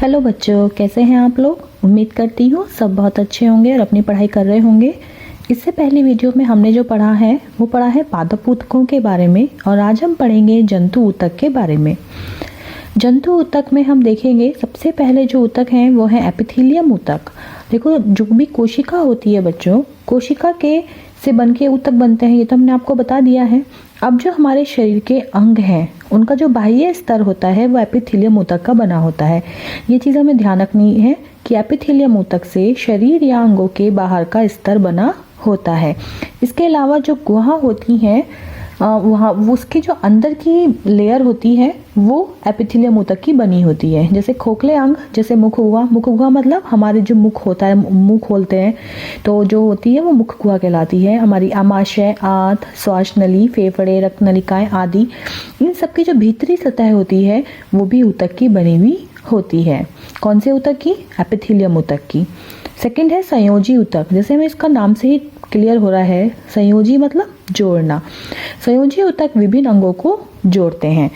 Hello बच्चों, कैसे हैं आप लोग। उम्मीद करती हूँ सब बहुत अच्छे होंगे और अपनी पढ़ाई कर रहे होंगे। इससे पहले वीडियो में हमने जो पढ़ा है वो पढ़ा है पादप ऊतकों के बारे में, और आज हम पढ़ेंगे जंतु ऊतक के बारे में। जंतु ऊतक में हम देखेंगे सबसे पहले जो ऊतक हैं वो है एपिथेलियम ऊतक। देखो, जो भी कोशिका होती है बच्चों, कोशिका के से बनके ऊतक बनते हैं, ये तो हमने आपको बता दिया है। अब जो हमारे शरीर के अंग हैं उनका जो बाह्य स्तर होता है वो एपिथेलियम ऊतक का बना होता है। ये चीज़ हमें ध्यान रखनी है कि एपिथेलियम ऊतक से शरीर या अंगों के बाहर का स्तर बना होता है। इसके अलावा जो गुहा होती हैं वहाँ उसकी जो अंदर की लेयर होती है वो एपिथेलियम ऊतक की बनी होती है। जैसे खोखले अंग, जैसे मुख गुहा मतलब हमारे जो मुख होता है, मुंह खोलते हैं तो जो होती है वो मुख गुहा कहलाती है। हमारी आमाशय, आंत, श्वास नली, फेफड़े, रक्त नलिकाएं आदि, इन सब की जो भीतरी सतह होती है वो भी ऊतक की बनी हुई होती है। कौन से ऊतक की? एपिथेलियम ऊतक की। सेकंड है संयोजी ऊतक। जैसे हमें इसका नाम से ही क्लियर हो रहा है, संयोजी मतलब जोड़ना। संयोजी ऊतक विभिन्न अंगों को जोड़ते हैं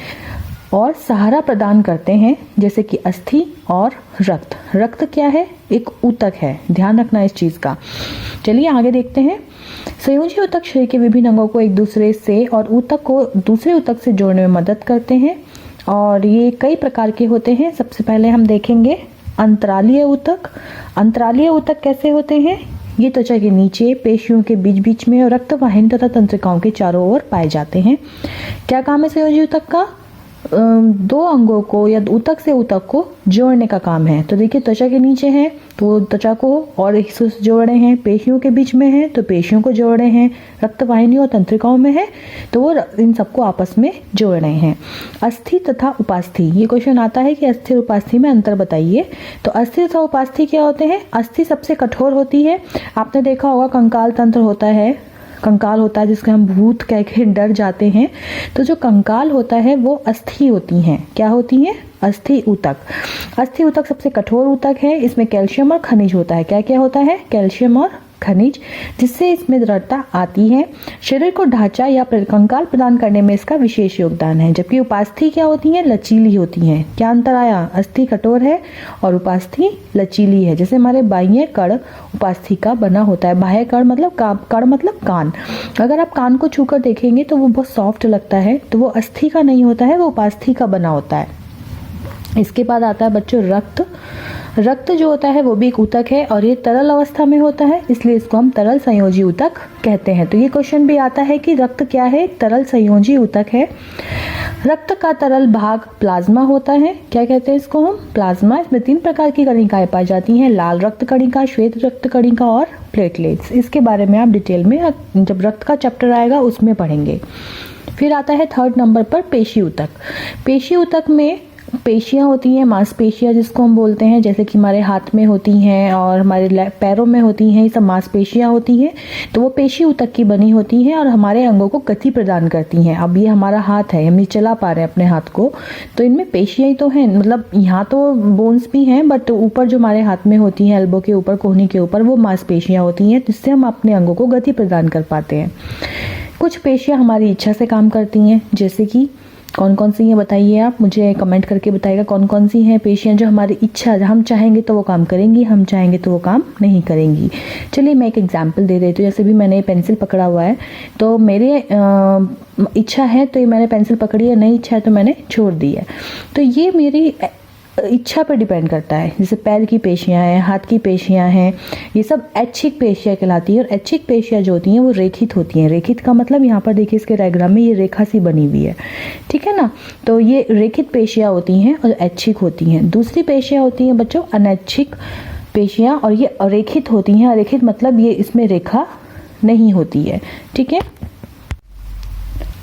और सहारा प्रदान करते हैं, जैसे कि अस्थि और रक्त। रक्त क्या है? एक ऊतक है, ध्यान रखना इस चीज का। चलिए आगे देखते हैं। संयोजी ऊतक शरीर के विभिन्न अंगों को एक दूसरे से और ऊतक को दूसरे ऊतक से जोड़ने में मदद करते हैं, और ये कई प्रकार के होते हैं। सबसे पहले हम देखेंगे अंतरालीय ऊतक। अंतरालीय ऊतक कैसे होते हैं? ये त्वचा के नीचे, पेशियों के बीच बीच में और रक्तवाहिनी तथा तंत्रिकाओं के चारों ओर पाए जाते हैं। क्या काम है संयोजी ऊतक का? दो अंगों को या ऊतक से ऊतक को जोड़ने का काम है। तो देखिए, त्वचा के नीचे है तो त्वचा को और हिस्सों से जोड़ रहे हैं, पेशियों के बीच में है तो पेशियों को जोड़ रहे हैं, रक्तवाहिनी और तंत्रिकाओं में है तो वो इन सबको आपस में जोड़ रहे हैं। अस्थि तथा उपास्थि, ये क्वेश्चन आता है कि अस्थि और उपास्थि में अंतर बताइए। तो अस्थि तथा उपास्थि क्या होते हैं? अस्थि सबसे कठोर होती है। आपने देखा होगा कंकाल तंत्र होता है, कंकाल होता है जिसके हम भूत कह के डर जाते हैं। तो जो कंकाल होता है वो अस्थि होती हैं। क्या होती हैं? अस्थि ऊतक। अस्थि ऊतक सबसे कठोर ऊतक है। इसमें कैल्शियम और खनिज होता है। क्या क्या होता है? कैल्शियम और खनिज, जिससे इसमें दृढ़ता आती है। शरीर को ढांचा या कंकाल प्रदान करने में इसका विशेष योगदान है। जबकि उपास्थि क्या होती हैं? लचीली होती हैं। क्या अंतर आया? अस्थि कठोर है और उपास्थि लचीली है। जैसे हमारे बाह्य कड़ उपास्थि का बना होता है। बाह्य कड़ मतलब कड़ मतलब कान। अगर आप कान को छूकर देखेंगे तो वो बहुत सॉफ्ट लगता है, तो वो अस्थि का नहीं होता है, वो उपास्थि का बना होता है। इसके बाद आता है बच्चों रक्त। रक्त जो होता है वो भी एक ऊतक है और ये तरल अवस्था में होता है, इसलिए इसको हम तरल संयोजी ऊतक कहते हैं। तो ये क्वेश्चन भी आता है कि रक्त क्या है? तरल संयोजी ऊतक है। रक्त का तरल भाग प्लाज्मा होता है। क्या कहते हैं इसको हम? प्लाज्मा। इसमें 3 प्रकार की कणिकाएं पाई जाती हैं, लाल रक्त कणिका, श्वेत रक्त कणिका और प्लेटलेट्स। इसके बारे में आप डिटेल में जब रक्त का चैप्टर आएगा उसमें पढ़ेंगे। फिर आता है थर्ड नंबर पर पेशी ऊतक। पेशी ऊतक में पेशियां होती हैं, मांसपेशियां जिसको हम बोलते हैं, जैसे कि हमारे हाथ में होती हैं और हमारे पैरों में होती हैं, ये सब मांसपेशियां होती हैं। तो वो पेशी ऊतक की बनी होती हैं और हमारे अंगों को गति प्रदान करती हैं। अब ये हमारा हाथ है, हम ये चला पा रहे हैं अपने हाथ को, तो इनमें पेशियां ही तो हैं। मतलब यहाँ तो बोन्स भी हैं, बट ऊपर जो हमारे हाथ में होती हैं, एल्बो के ऊपर, कोहनी के ऊपर, वो मांसपेशियां होती हैं जिससे हम अपने अंगों को गति प्रदान कर पाते हैं। कुछ पेशियां हमारी इच्छा से काम करती हैं, जैसे कि कौन कौन सी हैं बताइए। आप मुझे कमेंट करके बताइएगा कौन कौन सी हैं पेशियां जो हमारी इच्छा, हम चाहेंगे तो वो काम करेंगी, हम चाहेंगे तो वो काम नहीं करेंगी। चलिए मैं एक एग्जांपल दे देती हूँ। जैसे भी मैंने पेंसिल पकड़ा हुआ है तो मेरे इच्छा है तो ये मैंने पेंसिल पकड़ी है, नहीं इच्छा है तो मैंने छोड़ दी है। तो ये मेरी इच्छा पर डिपेंड करता है। जैसे पैर की पेशियां हैं, हाथ की पेशियां हैं, ये सब ऐच्छिक पेशियां कहलाती है। और ऐच्छिक पेशियां जो होती हैं वो रेखित होती हैं। रेखित का मतलब यहाँ पर देखिए इसके डायग्राम में ये रेखा सी बनी हुई है, ठीक है ना। तो ये रेखित पेशियां होती हैं और ऐच्छिक होती हैं। दूसरी पेशियां होती हैं बच्चों अनैच्छिक पेशियां, और ये अरेखित होती हैं। अरेखित मतलब ये इसमें रेखा नहीं होती है, ठीक है।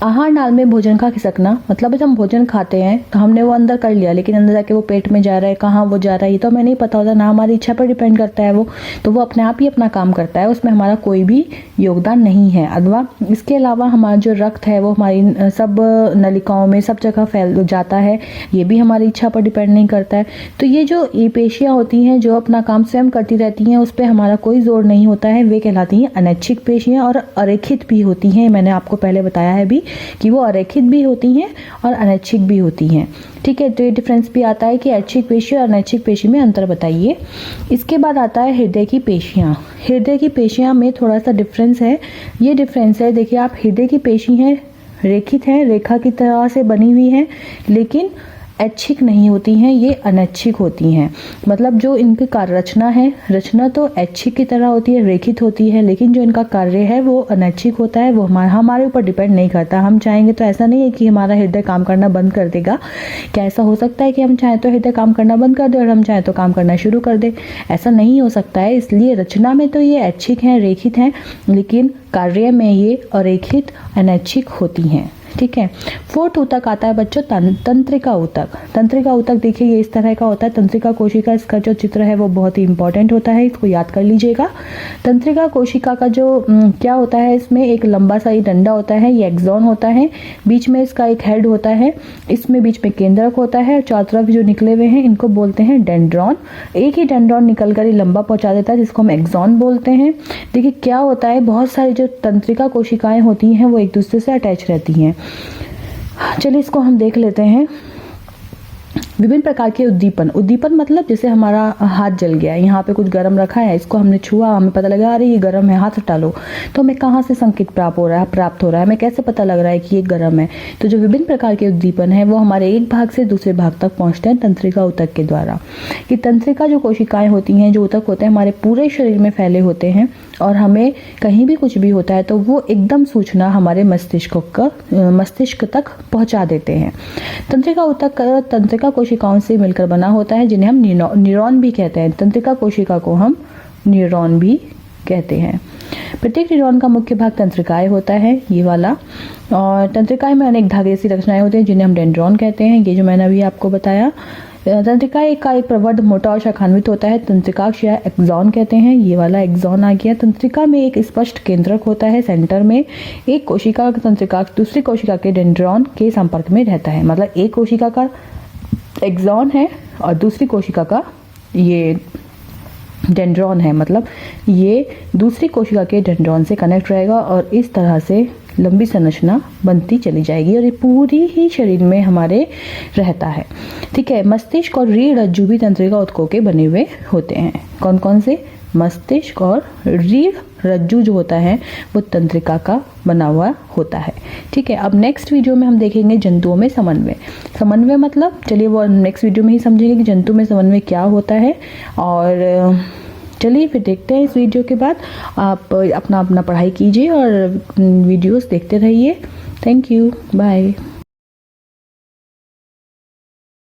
आहार नाल में भोजन का खिसकना मतलब जब हम भोजन खाते हैं तो हमने वो अंदर कर लिया, लेकिन अंदर जाके वो पेट में जा रहा है, कहाँ वो जा रहा है ये तो हमें नहीं पता होता, ना हमारी इच्छा पर डिपेंड करता है वो, तो वो अपने आप ही अपना काम करता है, उसमें हमारा कोई भी योगदान नहीं है। अथवा इसके अलावा हमारा जो रक्त है वो हमारी सब नलिकाओं में सब जगह फैल जाता है, ये भी हमारी इच्छा पर डिपेंड नहीं करता है। तो ये जो पेशियां होती हैं जो अपना काम स्वयं करती रहती हैं, उस पर हमारा कोई जोर नहीं होता है, वे कहलाती हैं अनैच्छिक पेशियां। और अरेखित भी होती हैं, मैंने आपको पहले बताया है भी कि वो अरेखित भी होती हैं और अनैच्छिक भी होती हैं। ठीक है, तो ये डिफरेंस भी आता है कि ऐच्छिक पेशी और अनैच्छिक पेशी में अंतर बताइए। इसके बाद आता है हृदय की पेशियाँ। हृदय की पेशियाँ में थोड़ा सा डिफरेंस है। ये डिफरेंस है, देखिए आप, हृदय की पेशी हैं रेखित हैं, रेखा की तरह से बनी हुई हैं, लेकिन ऐच्छिक नहीं होती हैं, ये अनैच्छिक होती हैं। मतलब जो इनकी कार्य रचना है, रचना तो ऐच्छिक की तरह होती है, रेखित होती है, लेकिन जो इनका कार्य है वो अनैच्छिक होता है। वो हमारे ऊपर डिपेंड नहीं करता। हम चाहेंगे तो ऐसा नहीं है कि हमारा हृदय काम करना बंद कर देगा। क्या ऐसा हो सकता है कि हम चाहें तो हृदय काम करना बंद कर दे और हम चाहें तो काम करना शुरू कर दे? ऐसा नहीं हो सकता है। इसलिए रचना में तो ये ऐच्छिक हैं, रेखित हैं, लेकिन कार्य में ये अरेखित, अनैच्छिक होती हैं। ठीक है, फोर्थ ऊतक आता है बच्चों तंत्रिका ऊतक। तंत्रिका ऊतक देखिए ये इस तरह का होता है। तंत्रिका कोशिका, इसका जो चित्र है वो बहुत ही इंपॉर्टेंट होता है, इसको याद कर लीजिएगा। तंत्रिका कोशिका का जो क्या होता है, इसमें एक लंबा सा ही डंडा होता है, ये एक्सॉन होता है, बीच में इसका एक हेड होता है, इसमें बीच में केंद्रक होता है और चारों तरफ जो निकले हुए हैं इनको बोलते हैं डेंड्रॉन। एक ही डेंड्रॉन निकल कर ही लंबा पहुंचा देता है, जिसको हम एक्सॉन बोलते हैं। देखिए क्या होता है, बहुत सारी जो तंत्रिका कोशिकाएं होती हैं वो एक दूसरे से अटैच रहती हैं। चलिए इसको हम देख लेते हैं। विभिन्न प्रकार के उद्दीपन। उद्दीपन मतलब जैसे हमारा हाथ जल गया, यहाँ पे कुछ गर्म रखा है, इसको हमने छुआ, हमें पता लगा अरे ये गर्म है, हाथ हटा लो, तो हमें कहाँ से संकेत प्राप्त हो रहा है, हमें कैसे पता लग रहा है कि ये गर्म है? तो जो विभिन्न प्रकार के उद्दीपन है वो हमारे एक भाग से दूसरे भाग तक पहुँचते हैं तंत्रिका ऊतक के द्वारा। कि तंत्रिका जो कोशिकाएं होती हैं, जो ऊतक होते हैं, हमारे पूरे शरीर में फैले होते हैं और हमें कहीं भी कुछ भी होता है तो वो एकदम सूचना हमारे मस्तिष्क तक पहुंचा देते हैं। तंत्रिका ऊतक तंत्रिका कोशिकाओं से मिलकर बना होता है, जिन्हें हम न्यूरॉन भी कहते हैं। तंत्रिका कोशिका को हम न्यूरॉन भी कहते हैं। प्रत्येक न्यूरॉन का मुख्य भाग तंत्रिकाएं होता है, ये वाला, और तंत्रिकाएं में अनेक धागे जैसी रचनाएं होती हैं जिन्हें हम डेंड्रॉन कहते हैं, ये जो मैंने अभी आपको बताया। तंत्रिका का एक प्रवर्ध मोटा और शाखान्वित होता है, तंत्रिकाक्ष या एक्सॉन कहते हैं, ये वाला एक्सॉन आ गया। तंत्रिका में एक स्पष्ट केंद्रक होता है, सेंटर में। एक कोशिका का तंत्रिकाक्ष दूसरी कोशिका के डेंड्रॉन के संपर्क में रहता है। मतलब एक कोशिका का एक्सॉन है और दूसरी कोशिका का ये डेंड्रॉन है, मतलब ये दूसरी कोशिका के डेंड्रॉन से कनेक्ट रहेगा और इस तरह से लंबी संरचना बनती चली जाएगी और ये पूरी ही शरीर में हमारे रहता है। ठीक है, मस्तिष्क और रीढ़ रज्जु भी तंत्रिका ऊतकों के बने हुए होते हैं। कौन कौन से? मस्तिष्क और रीढ़ रज्जु जो होता है वो तंत्रिका का बना हुआ होता है। ठीक है, अब नेक्स्ट वीडियो में हम देखेंगे जंतुओं में समन्वय। समन्वय मतलब, चलिए वो नेक्स्ट वीडियो में ही समझेंगे कि जंतु में समन्वय क्या होता है। और चलिए फिर देखते हैं इस वीडियो के बाद। आप अपना पढ़ाई कीजिए और वीडियोस देखते रहिए। Thank you, bye.